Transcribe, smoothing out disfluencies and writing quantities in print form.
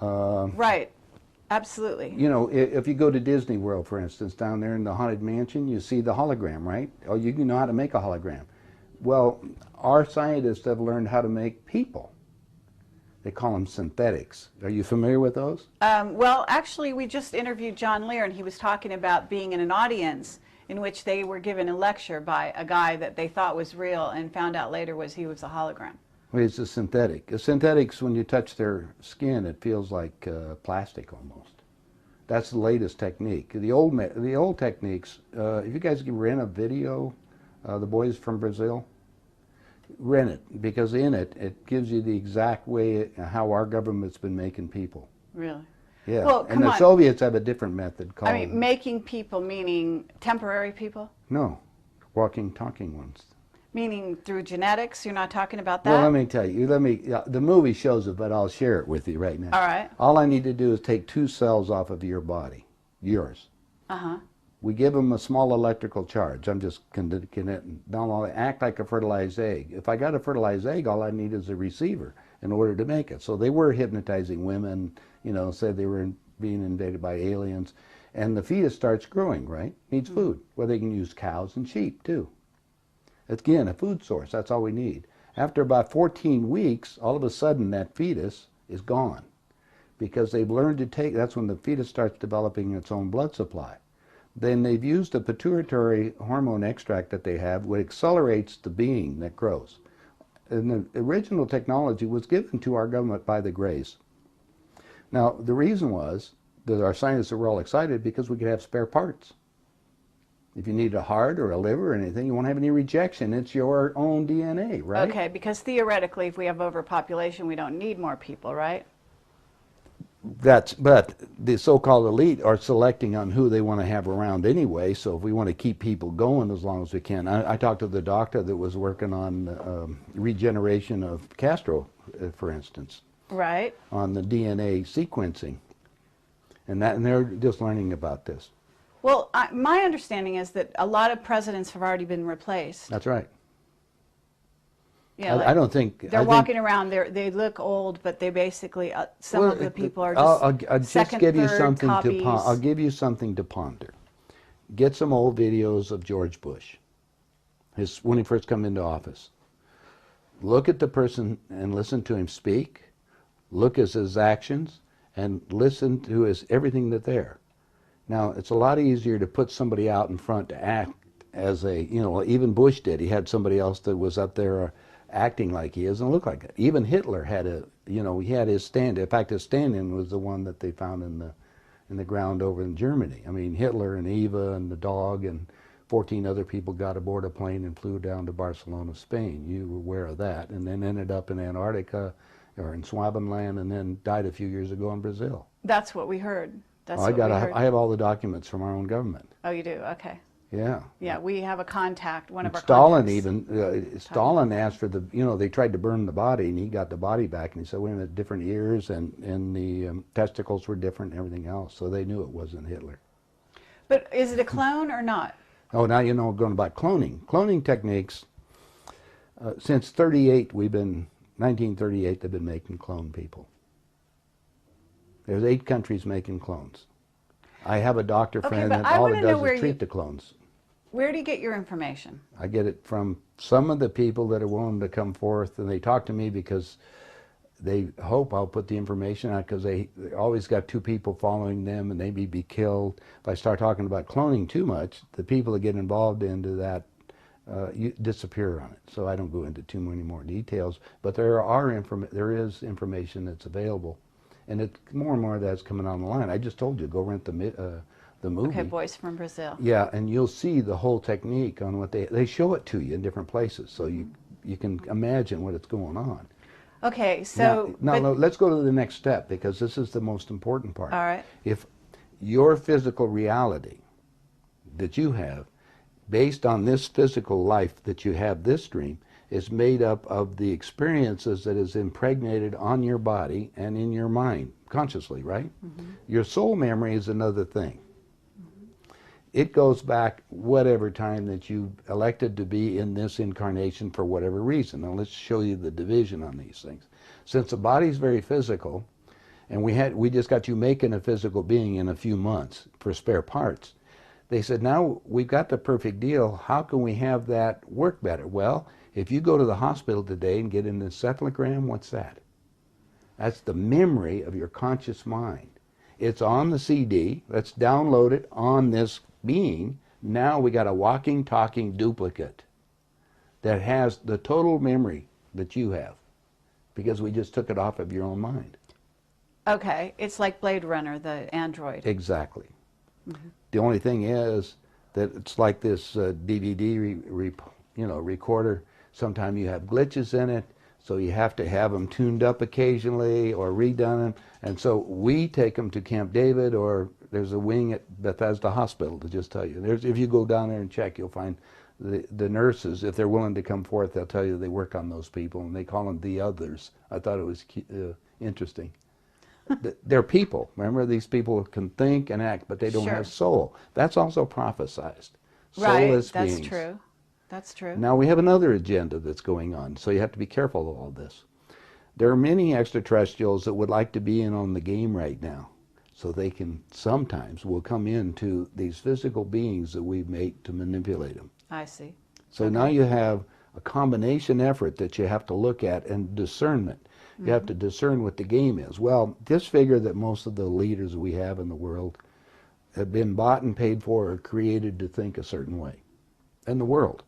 Right. Absolutely. You know, if you go to Disney World, for instance, down there in the Haunted Mansion, you see the hologram, right? Oh, you know how to make a hologram. Well, our scientists have learned how to make people. They call them synthetics. Are you familiar with those? Well, actually, we just interviewed John Lear, and he was talking about being in an audience in which they were given a lecture by a guy that they thought was real and found out later he was a hologram. Well, it's a synthetic. A synthetics, when you touch their skin, it feels like plastic almost. That's the latest technique. The old techniques, if you guys can rent a video, the boys from Brazil, rent it, because in it, it gives you the exact way how our government's been making people. Really? Yeah. Well, and the Soviets have a different method called... I mean, making people meaning temporary people? No, walking, talking ones. Meaning through genetics? You're not talking about that? Well, let me tell you. The movie shows it, but I'll share it with you right now. All right. All I need to do is take 2 cells off of your body, yours. Uh-huh. We give them a small electrical charge. I'm just they'll act like a fertilized egg. If I got a fertilized egg, all I need is a receiver in order to make it. So they were hypnotizing women, you know, said they were being invaded by aliens. And the fetus starts growing, right? Needs food. Well, they can use cows and sheep, too. Again, a food source. That's all we need. After about 14 weeks, all of a sudden that fetus is gone because they've learned to take, that's when the fetus starts developing its own blood supply. Then they've used a pituitary hormone extract that they have, which accelerates the being that grows. And the original technology was given to our government by the Greys. Now, the reason was that our scientists were all excited because we could have spare parts. If you need a heart or a liver or anything, you won't have any rejection. It's your own DNA, right? Okay, because theoretically, if we have overpopulation, we don't need more people, right? But the so-called elite are selecting on who they want to have around anyway, so if we want to keep people going as long as we can. I talked to the doctor that was working on regeneration of Castro, for instance. Right. On the DNA sequencing. And they're just learning about this. Well, my understanding is that a lot of presidents have already been replaced. That's right. Yeah, I don't think... They're walking around, they look old, but they basically, some of the people are just I'll just give you something to I'll give you something to ponder. Get some old videos of George Bush, when he first came into office. Look at the person and listen to him speak. Look at his actions and listen to everything that's there. Now, it's a lot easier to put somebody out in front to act as even Bush did. He had somebody else that was up there acting like he is and look like it. Even Hitler had he had his stand. In fact, his stand-in was the one that they found in the ground over in Germany. I mean, Hitler and Eva and the dog and 14 other people got aboard a plane and flew down to Barcelona, Spain. You were aware of that. And then ended up in Antarctica or in Swabenland and then died a few years ago in Brazil. That's what we heard. I have all the documents from our own government. Oh, you do? Okay. Yeah. Yeah, we have a contact, one of our Stalin contacts. Stalin asked for they tried to burn the body, and he got the body back, and he said, wait a minute, different ears, and the testicles were different and everything else, so they knew it wasn't Hitler. But is it a clone or not? Oh, now you know going about cloning. Cloning techniques, since 1938, they've been making clone people. There's 8 countries making clones. I have a doctor friend that all it does is treat the clones. Where do you get your information? I get it from some of the people that are willing to come forth, and they talk to me because they hope I'll put the information out, because they always got 2 people following them and they may be killed. If I start talking about cloning too much, the people that get involved into that disappear on it. So I don't go into too many more details, but there is information that's available. And it's more and more of that's coming on the line. I just told you, go rent the movie. Okay, Boys from Brazil. Yeah, and you'll see the whole technique on what they show it to you in different places, so you can imagine what it's going on. Okay, so... Now let's go to the next step, because this is the most important part. All right. If your physical reality that you have, based on this physical life that you have, this dream, is made up of the experiences that is impregnated on your body and in your mind, consciously, right? Mm-hmm. Your soul memory is another thing. Mm-hmm. It goes back whatever time that you elected to be in this incarnation for whatever reason. Now let's show you the division on these things. Since the body is very physical, and we just got you making a physical being in a few months for spare parts. They said, now we've got the perfect deal. How can we have that work better? Well, if you go to the hospital today and get an encephalogram, what's that? That's the memory of your conscious mind. It's on the CD. Let's download it on this being. Now we got a walking, talking duplicate that has the total memory that you have, because we just took it off of your own mind. Okay, it's like Blade Runner, the android. Exactly. Mm-hmm. The only thing is that it's like this DVD recorder. Sometimes you have glitches in it, so you have to have them tuned up occasionally or redone. And so we take them to Camp David, or there's a wing at Bethesda Hospital to just tell you. If you go down there and check, you'll find the nurses, if they're willing to come forth, they'll tell you they work on those people, and they call them the others. I thought it was interesting. They're people. Remember, these people can think and act, but they don't have soul. That's also prophesized. Soulless beings. That's true. That's true. Now we have another agenda that's going on, so you have to be careful of all this. There are many extraterrestrials that would like to be in on the game right now, so they can sometimes will come into these physical beings that we've made to manipulate them. I see. So now you have a combination effort that you have to look at, and discernment. You have to discern what the game is. Well, just figure that most of the leaders we have in the world have been bought and paid for or created to think a certain way. In the world.